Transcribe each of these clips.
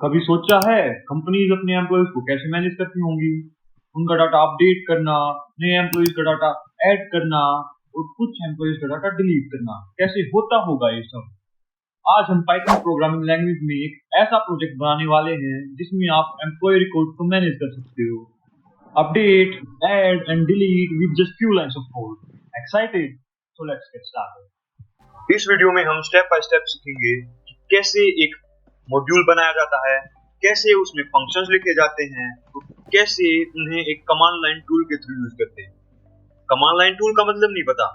कभी सोचा है कंपनीज अपने एम्प्लॉयज को कैसे मैनेज करती होंगी? उनका डाटा अपडेट करना, नए एम्प्लॉयज का डाटा ऐड करना और कुछ एम्प्लॉयज का डाटा डिलीट करना, कैसे होता होगा ये सब? आज हम पाइथन प्रोग्रामिंग लैंग्वेज में एक ऐसा प्रोजेक्ट बनाने वाले हैं जिसमें आप एम्प्लॉय रिकॉर्ड को मैनेज कर सकते हो, update, add and delete with just few lines of code. Excited? So let's get started. इस वीडियो में हम स्टेप बाय स्टेप सीखेंगे कि कैसे एक मॉड्यूल बनाया जाता है, कैसे उसमें फंक्शंस लिखे जाते हैं, तो कैसे उन्हें एक कमांड लाइन टूल के थ्रू यूज करते हैं। कमांड लाइन टूल का मतलब नहीं पता?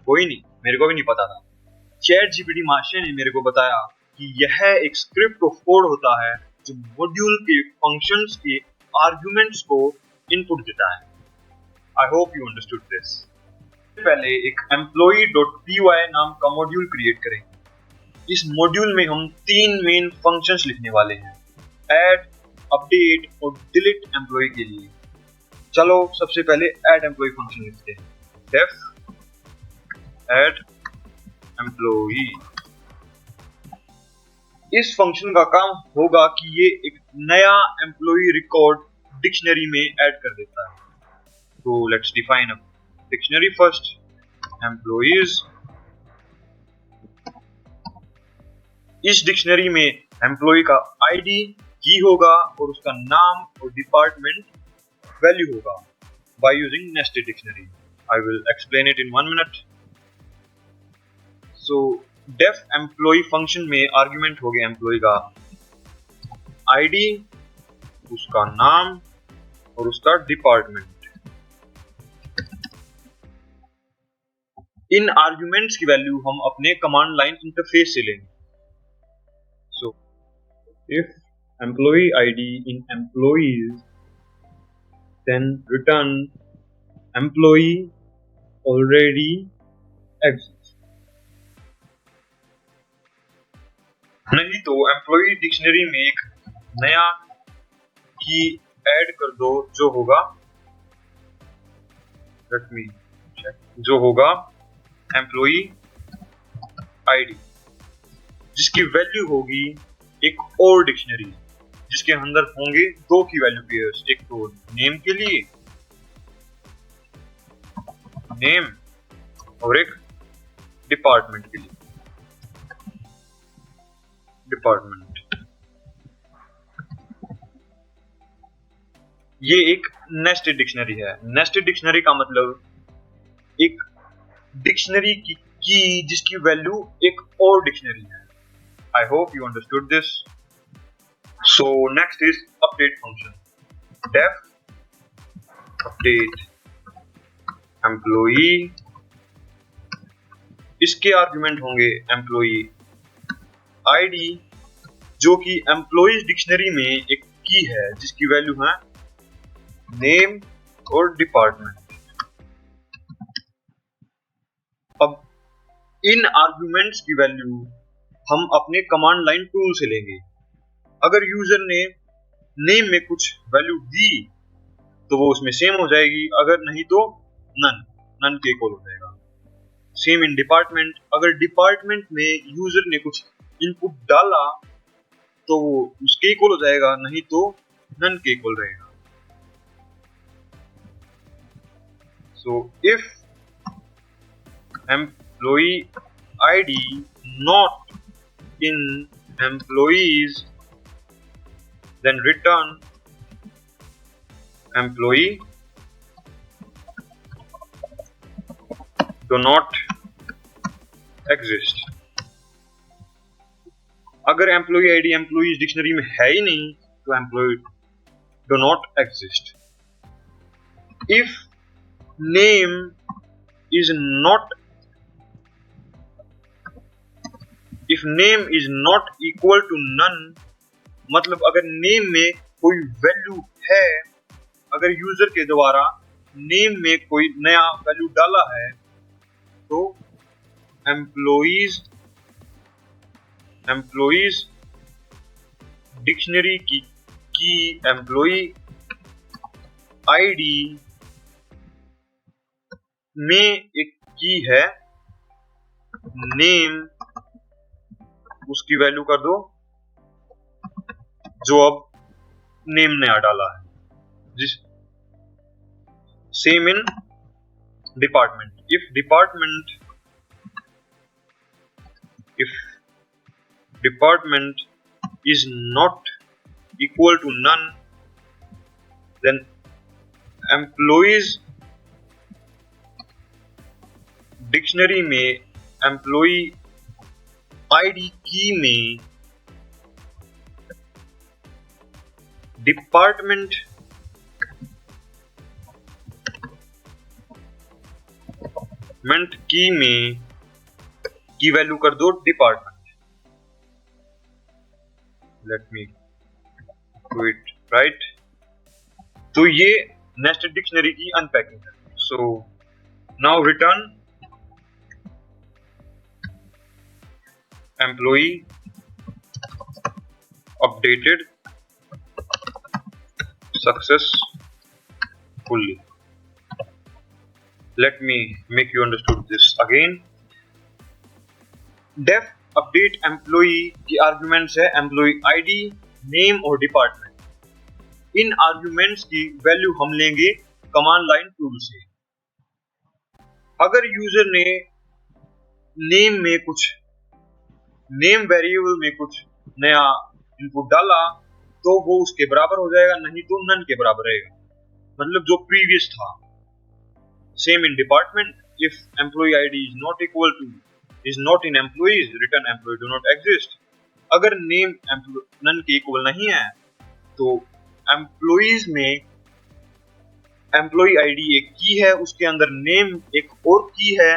कोई नहीं, मेरे को भी नहीं पता था। चैट जीपीटी मास्टर ने मेरे को बताया कि यह एक स्क्रिप्ट ऑफ कोड होता है जो मॉड्यूल के फंक्शंस के आर्गुमेंट्स को इनपुट देता है। I hope you understood this. पहले एक employee.py नाम का मॉड्यूल क्रिएट करेंगे। इस मॉड्यूल में हम तीन मेन फंक्शंस लिखने वाले हैं, ऐड, अपडेट और डिलीट एम्प्लॉय के लिए। चलो सबसे पहले ऐड एम्प्लॉय फंक्शन लिखते हैं। Def add employee. इस फंक्शन का काम होगा कि ये एक नया एम्प्लॉय रिकॉर्ड डिक्शनरी में ऐड कर देता है। तो let's define a dictionary first. Employees, इस डिक्शनरी में एम्प्लॉय का आईडी की होगा और उसका नाम और डिपार्टमेंट वैल्यू होगा by using nested dictionary. I will explain it in 1 minute. So def employee function में आर्गुमेंट हो गया एम्प्लॉय का आईडी, उसका नाम और उसका डिपार्टमेंट। इन आर्गुमेंट्स की वैल्यू हम अपने कमांड लाइन इंटरफेस से लेंगे। So, if employee ID in employees, then return employee already exists. नहीं तो एम्प्लॉई डिक्शनरी में एक नया की ऐड कर दो जो होगा, लेट मी चेक, जो होगा एम्प्लॉई आईडी, जिसकी वैल्यू होगी एक और डिक्शनरी जिसके अंदर होंगे दो की वैल्यू पेयर्स, एक तो नेम के लिए नेम और एक डिपार्टमेंट के लिए डिपार्टमेंट। ये एक नेस्टेड डिक्शनरी है। नेस्टेड डिक्शनरी का मतलब एक डिक्शनरी की जिसकी वैल्यू एक और डिक्शनरी है। I hope you understood this. So next is update function. Def update employee, इसके आर्गुमेंट होंगे एम्प्लॉई आईडी जो कि एम्प्लॉइज डिक्शनरी में एक की है जिसकी वैल्यू है नेम और डिपार्टमेंट। अब इन आर्गुमेंट्स की वैल्यू हम अपने कमांड लाइन टूल से लेंगे। अगर यूजर ने नेम में कुछ वैल्यू दी तो वो उसमें सेम हो जाएगी, अगर नहीं तो नन के इक्वल हो जाएगा। सेम इन डिपार्टमेंट, अगर डिपार्टमेंट में यूजर ने कुछ इनपुट डाला तो वो उसके इक्वल हो जाएगा, नहीं तो नन के इक्वल रहेगा। So if employee ID not in employees, then return employee do not exist. अगर एम्प्लॉई आईडी एम्प्लॉइज डिक्शनरी में है ही नहीं तो employ do not exist. If name is not If name is not equal to none, मतलब अगर name में कोई value है, अगर यूजर के द्वारा नेम में कोई नया वैल्यू डाला है तो एम्प्लॉइज डिक्शनरी की एम्प्लॉई आईडी में एक की है नेम, उसकी वैल्यू कर दो जो अब नेम नया डाला है, जिस same in department. If department is not equal to none, then employees dictionary में एम्प्लॉई आईडी की में डिपार्टमेंट की में की वैल्यू कर दो department. Let me do it right. तो ये नेस्टेड डिक्शनरी की अनपैकिंग है। So now return employee updated successfully. Let me make you understood this again. Def update employee की arguments है employee ID, name और department। इन arguments की value हम लेंगे कमांड लाइन टूल से। अगर यूजर ने नेम वेरिएबल में कुछ नया इनपुट डाला तो वो उसके बराबर हो जाएगा, नहीं तो नन के बराबर रहेगा, मतलब जो प्रीवियस था। Same in department, if employee ID is not in employees, return employee do not exist. अगर नेम नन के इक्वल नहीं है तो एम्प्लॉइज में एम्प्लॉय आईडी एक की है, उसके अंदर नेम एक और की है,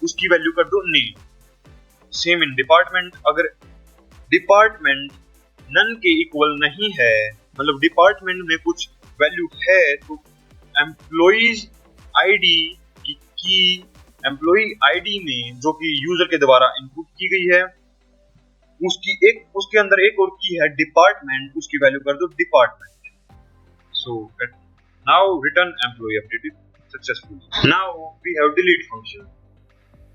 उसकी वैल्यू कर दो नेम। सेम इन डिपार्टमेंट, अगर डिपार्टमेंट नन के इक्वल नहीं है, मतलब डिपार्टमेंट में कुछ वैल्यू है, तो एम्प्लॉइज आईडी की एम्प्लॉय आईडी में जो कि यूजर के द्वारा इनपुट की गई है, उसके अंदर एक और की है डिपार्टमेंट, उसकी वैल्यू कर दो department. So now return employee updated successfully. Now we have delete function.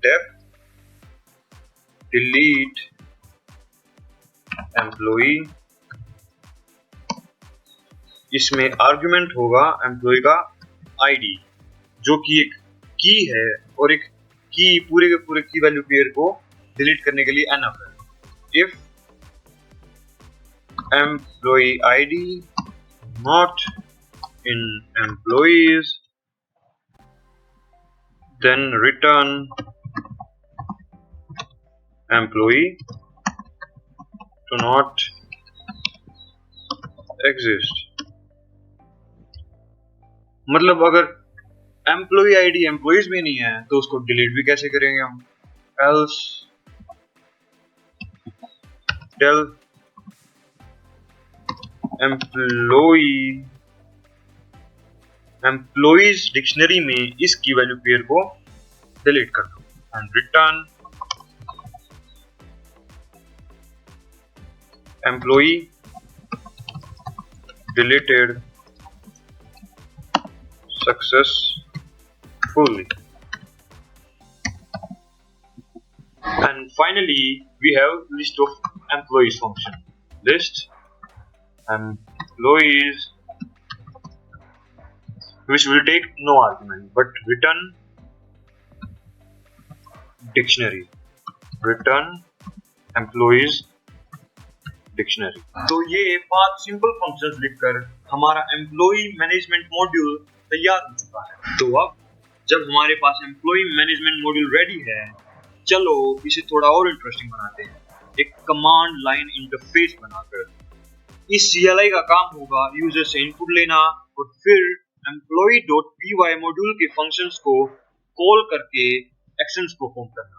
Def delete employee, इसमें आर्गुमेंट होगा एम्प्लॉय का आईडी जो कि एक की है, और एक की पूरे के पूरे की वैल्यू पेयर को डिलीट करने के लिए एनफ है। If employee ID not in employees, then return employee to not exist। मतलब अगर एम्प्लॉय आईडी एम्प्लॉइज में नहीं है तो उसको डिलीट भी कैसे करेंगे हम? else tell एम्प्लॉइज डिक्शनरी में इसकी वैल्यू पेयर को डिलीट कर दो and return employee deleted successfully। And finally we have list of employees function। List employees which will take no argument but return dictionary, return employees dictionary. तो ये 5 simple functions लिखकर हमारा employ management module तैयार हो चुका है। तो अब जब हमारे पास एम्प्लॉय मैनेजमेंट मॉड्यूल रेडी है, चलो इसे थोड़ा और इंटरेस्टिंग बनाते हैं, एक कमांड लाइन इंटरफेस बनाकर। इस CLI का काम होगा यूजर से इनपुट लेना और फिर employee.py मॉड्यूल के फंक्शंस को कॉल करके एक्शंस परफॉर्म करना।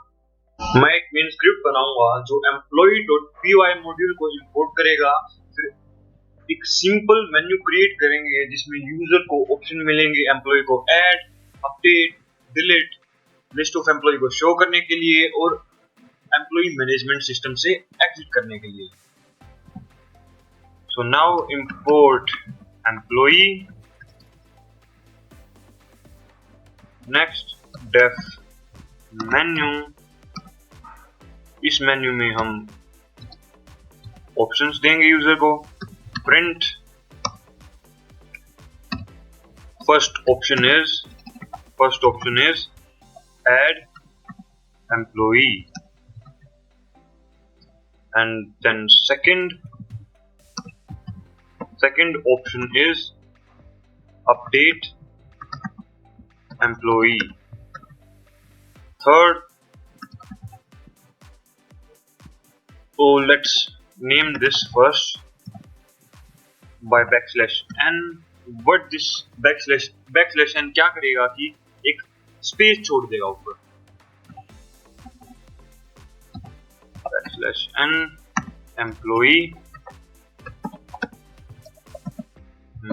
मैं एक मेन स्क्रिप्ट बनाऊंगा जो employee.py मॉड्यूल को इंपोर्ट करेगा, फिर एक सिंपल मेन्यू क्रिएट करेंगे जिसमें यूजर को ऑप्शन मिलेंगे एम्प्लॉय को add, update, delete, list of employee को शो करने के लिए और एम्प्लॉय मैनेजमेंट सिस्टम से एग्जिट करने के लिए। So now import employee, next def menu, इस मेन्यू में हम ऑप्शंस देंगे यूजर को, print. First option is add employee, and then second option is update employee. Third, so let's name this first by \n. What this \n क्या करेगा कि एक space छोड़ देगा ऊपर, \n employee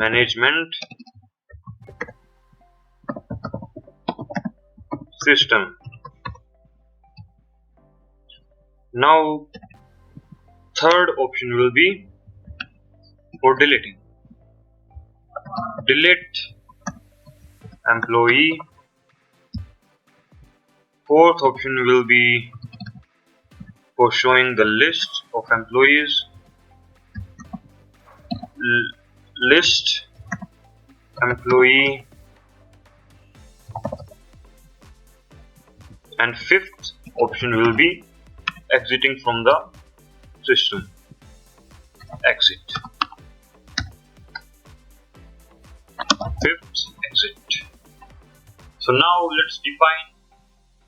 management system. Now third option will be for deleting. Delete employee. Fourth option will be for showing the list of employees. List employee. And fifth option will be exiting from the system. Exit. Fifth, exit. So now let's define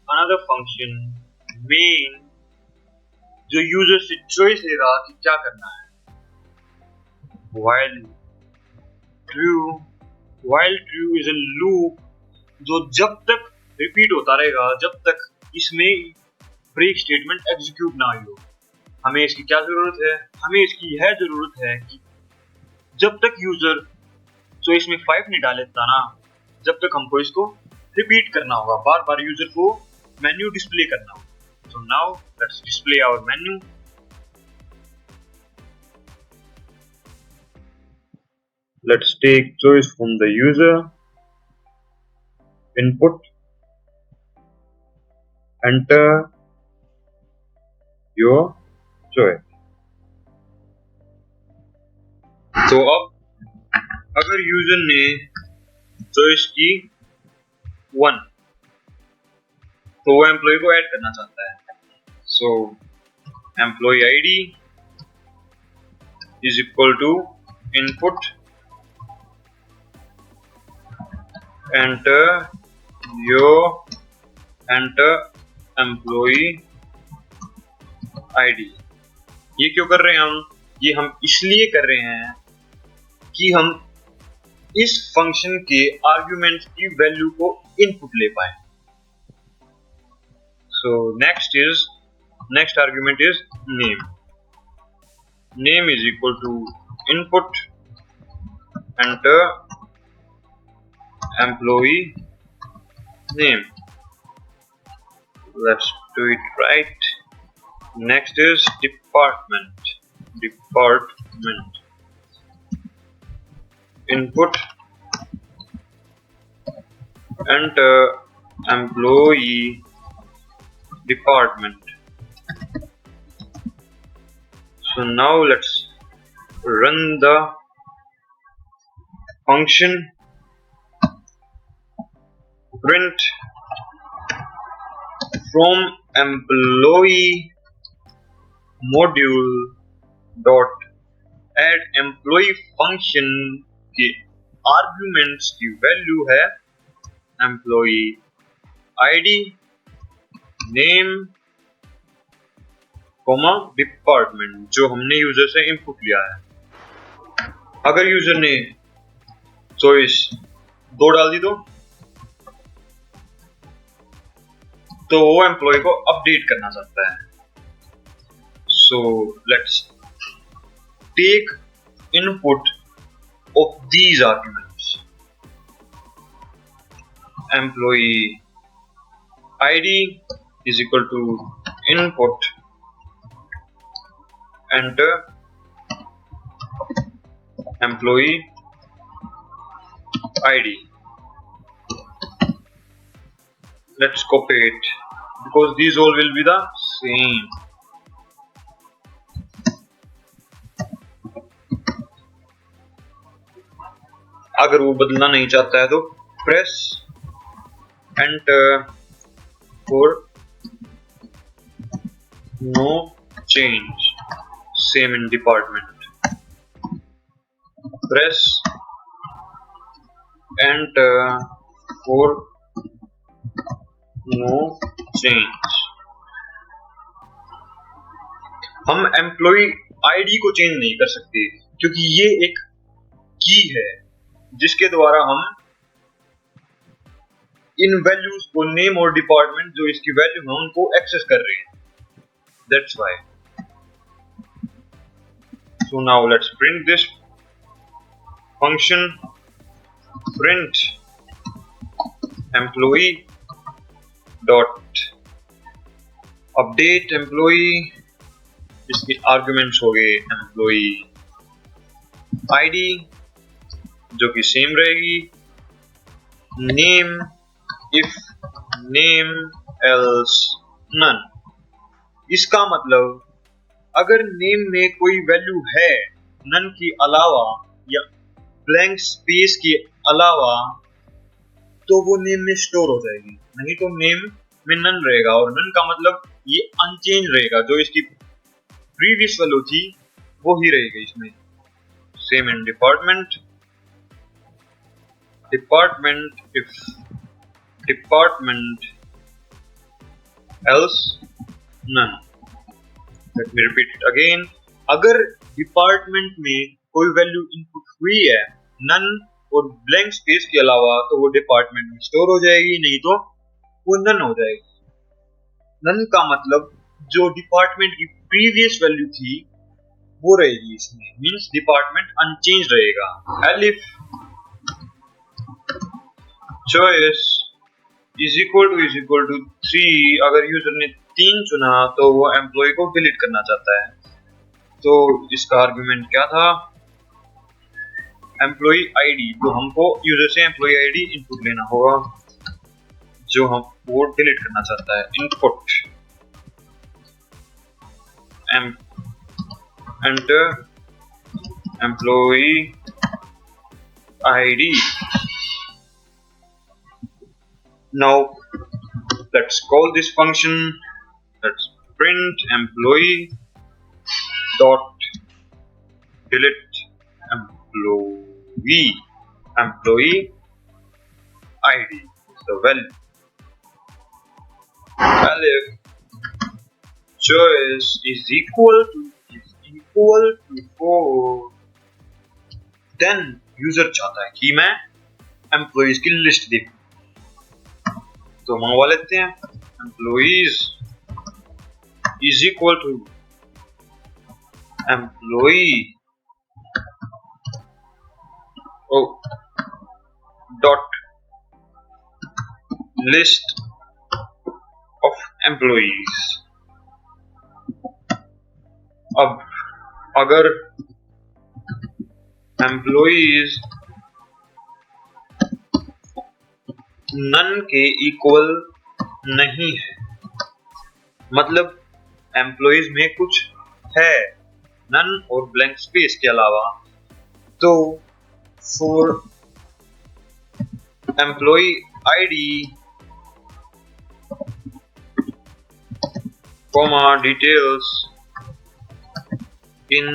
another function, main, जो user से choice ले रहा कि क्या करना है. While true is a loop जो जब तक रिपीट होता रहेगा जब तक इसमें ब्रेक स्टेटमेंट एग्जीक्यूट ना हो. हमें इसकी क्या जरूरत है? हमें इसकी यह जरूरत है कि जब तक यूजर चॉइस में 5 नहीं डाल देता ना, जब तक हमको इसको रिपीट करना होगा, बार बार यूजर को मेन्यू डिस्प्ले करना होगा. So now let's display our menu. Let's take choice from the user. Input. Enter your choice. तो अब अगर यूजर ने चॉइस की 1 तो वो एम्प्लॉय को ऐड करना चाहता है. So employ ID is equal to input enter employ ID. ये क्यों कर रहे हैं हम? ये हम इसलिए कर रहे हैं कि हम इस फंक्शन के आर्गुमेंट की वैल्यू को इनपुट ले पाए. So next argument is name. Name is equal to input enter employee name. Let's do it right. Next is department. Input enter employee department. So now let's run the function. Print from employee module dot add employee function के arguments की value है employee ID name comma department जो हमने user से input लिया है. अगर user ने चॉइस 2 डाल दी तो वो एम्प्लॉय को अपडेट करना चाहता है. So let's take input of these arguments. Employee ID is equal to input enter employee ID. Let's copy it because these all will be the same. अगर वो बदलना नहीं चाहता है तो press enter for no change, same in department, press enter for no change. हम employee ID को change नहीं कर सकते क्योंकि ये एक की है जिसके द्वारा हम इन वैल्यूज को, नेम और डिपार्टमेंट जो इसकी वैल्यू है उनको एक्सेस कर रहे हैं। That's why. So now let's print this function, print employ dot update employ, इसके आर्गुमेंट्स हो गए एम्प्लॉय आईडी जो कि सेम रहेगी, name if name else none. इसका मतलब अगर नेम में कोई वैल्यू है नन के अलावा या ब्लैंक स्पेस के अलावा तो वो नेम में स्टोर हो जाएगी, नहीं तो नेम में नन रहेगा। और नन का मतलब ये अनचेंज रहेगा, जो इसकी प्रीवियस वैल्यू थी वो ही रहेगी इसमें। Same in department, department if department else none. Let me repeat it again. अगर डिपार्टमेंट में कोई वैल्यू इनपुट हुई है नन और ब्लैंक स्पेस के अलावा तो वो डिपार्टमेंट में स्टोर हो जाएगी, नहीं तो वो नन हो जाएगी। नन का मतलब जो डिपार्टमेंट की प्रीवियस वैल्यू थी वो रहेगी इसमें, मींस डिपार्टमेंट अनचेंज रहेगा। Elif choice is equal to 3। अगर यूजर ने 3 चुना तो वो एम्प्लॉय को डिलीट करना चाहता है। तो इसका आर्गुमेंट क्या था? एम्प्लॉय आईडी, तो हमको यूजर से एम्प्लॉय आईडी इनपुट लेना होगा जो हम वो डिलीट करना चाहता है। Input enter employ ID. Now let's call this function. Let's print employee dot delete employee ID is the value. If choice is equal to 4, then user चाहता है कि मैं employees की लिस्ट देखूं, तो मंगवा लेते हैं। employees is equal to employee dot list of employees। अब अगर employees नन के इक्वल नहीं है, मतलब एम्प्लॉइज में कुछ है नन और ब्लैंक स्पेस के अलावा, तो for employ ID comma details in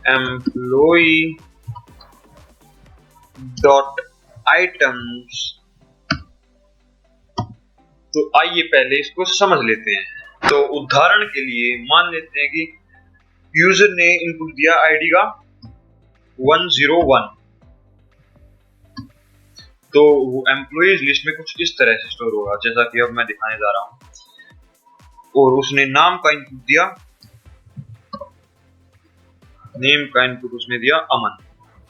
employ dot items. तो आइए पहले इसको समझ लेते हैं। तो उदाहरण के लिए मान लेते हैं कि यूजर ने इनपुट दिया आईडी का 101, तो एम्प्लॉइज लिस्ट में कुछ इस तरह से स्टोर होगा जैसा कि अब मैं दिखाने जा रहा हूं। और उसने नाम का इनपुट दिया, नेम का इनपुट उसने दिया अमन,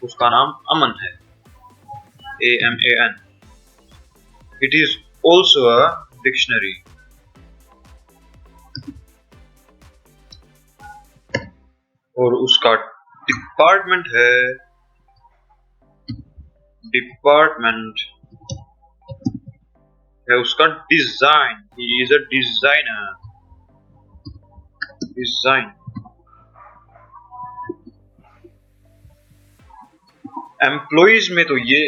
उसका नाम अमन है, AMAN। It is also a dictionary. और उसका डिपार्टमेंट है, डिपार्टमेंट है उसका design, he is a designer, design. Employees में तो ये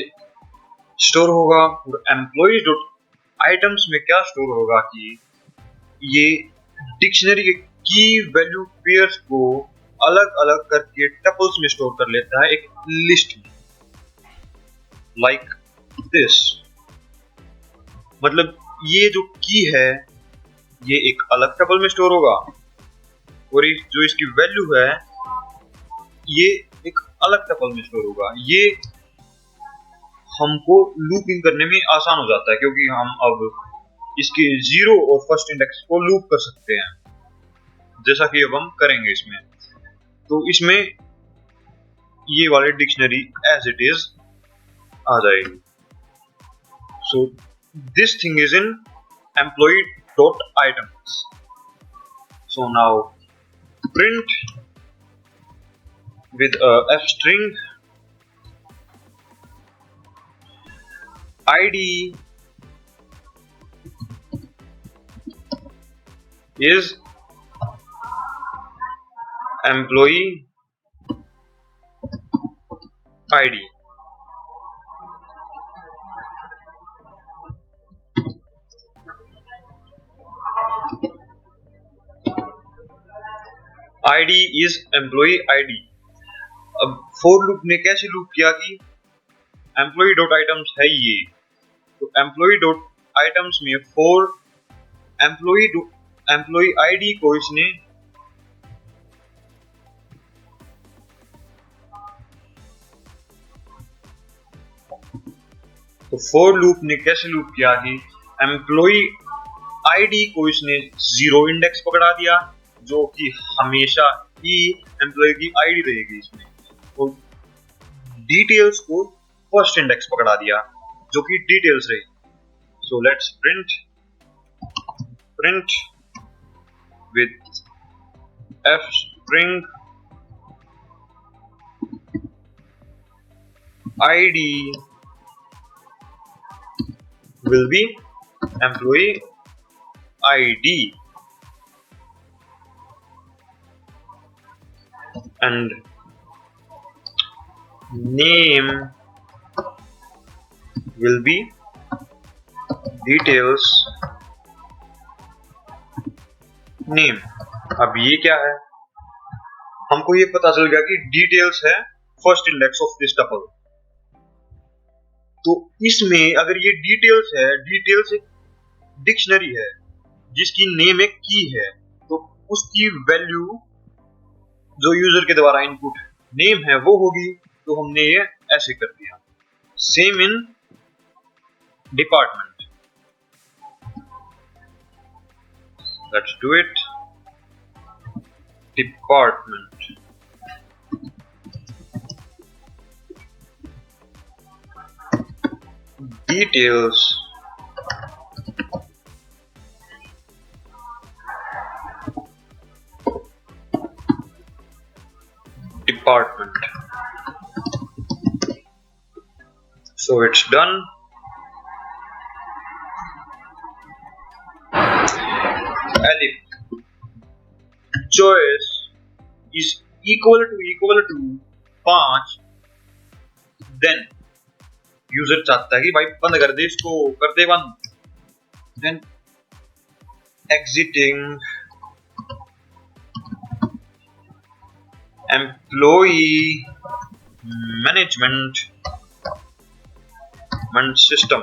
स्टोर होगा, और एम्प्लॉइज डॉट आइटम्स में क्या स्टोर होगा कि ये डिक्शनरी के की वैल्यू पेयर्स को अलग अलग करके टपल्स में स्टोर कर लेता है एक लिस्ट में, लाइक दिस। मतलब ये जो की है ये एक अलग टपल में स्टोर होगा, और जो इसकी वैल्यू है ये एक अलग टपल में स्टोर होगा। ये हमको लूपिंग करने में आसान हो जाता है, क्योंकि हम अब इसके जीरो और फर्स्ट इंडेक्स को लूप कर सकते हैं, जैसा कि अब हम करेंगे इसमें। तो इसमें ये वाली डिक्शनरी एज इट इज आ जाएगी। So this thing is in employ dot items. So now print with f string id is employee id. id is employee id. अब फॉर लूप ने कैसे लूप किया कि एम्प्लॉय डॉट आइटम्स है ये, तो employ dot items में for employ ID को इसने तो फॉर लूप ने कैसे लूप किया कि एम्प्लॉय आईडी को इसने जीरो इंडेक्स पकड़ा दिया, जो कि हमेशा ही एम्प्लॉय की आईडी रहेगी इसमें, और डिटेल्स को फर्स्ट इंडेक्स पकड़ा दिया जो कि डिटेल्स रही। So let's print with f string id will be employee id and name will be details name। अब ये क्या है, हमको ये पता चल गया कि डिटेल्स है first index of this tuple. तो इसमें अगर ये डिटेल्स है, डिटेल्स एक डिक्शनरी है जिसकी नेम एक की है, तो उसकी वैल्यू जो यूजर के द्वारा इनपुट नेम है वो होगी। तो हमने ये ऐसे कर दिया। Same in department, let's do it. Department details department. So it's done. Elif choice is equal to 5, then user चाहता है कि भाई बंद कर दे इसको, कर दे बंद। then exiting employee management system.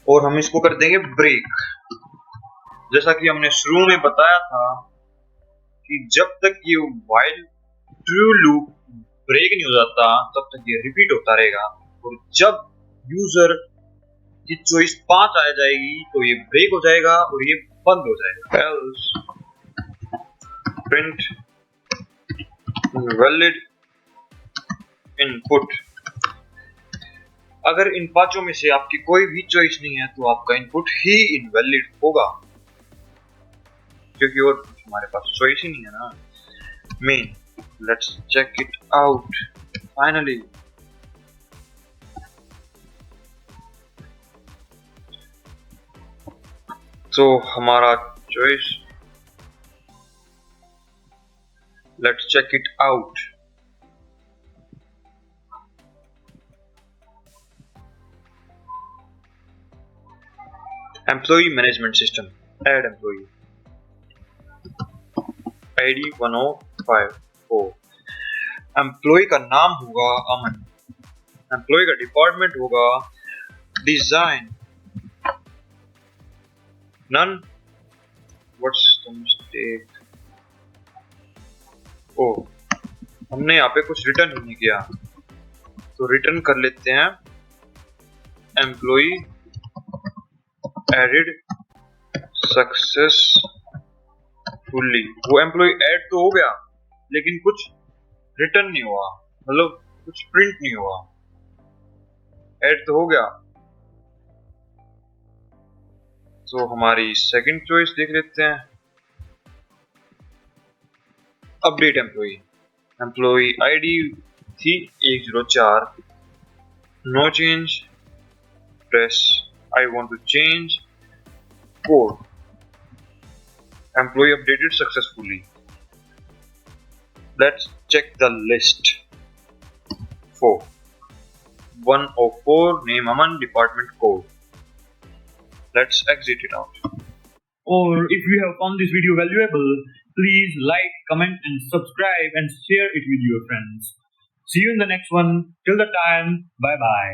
और हम इसको कर देंगे ब्रेक। जैसा कि हमने शुरू में बताया था कि जब तक ये व्हाइल ट्रू लूप ब्रेक नहीं हो जाता तब तक ये रिपीट होता रहेगा, और जब यूजर की चॉइस 5 आ जाएगी तो ये ब्रेक हो जाएगा और ये बंद हो जाएगा। else print valid input. अगर इन पांचों में से आपकी कोई भी चॉइस नहीं है तो आपका इनपुट ही इनवैलिड होगा, क्योंकि और हमारे पास चॉइस ही नहीं है ना। Man let's check it out finally. तो हमारा choice Let's check it out. Employee management system. Add employee. ID 1054. Employ का नाम होगा अमन. एम्प्लॉय का डिपार्टमेंट होगा design. None. What's the mistake? Oh, हमने यहाँ पे कुछ रिटर्न ही नहीं किया, तो रिटर्न कर लेते हैं एम्प्लॉय एडेड सक्सेसफुली. वो एम्प्लॉय ऐड तो हो गया, लेकिन कुछ रिटर्न नहीं हुआ, मतलब कुछ प्रिंट नहीं हुआ. ऐड तो हो गया. तो हमारी सेकंड चॉइस देख लेते हैं. Update employ. एम्प्लॉय आईडी थी 104. No change. Press I want to change. Code. Employ updated successfully. Let's check the list. 4. 104. Name Aman. Department code. Let's exit it out. Or if you have found this video valuable, please like, comment and subscribe and share it with your friends. See you in the next one. Till the time, bye bye.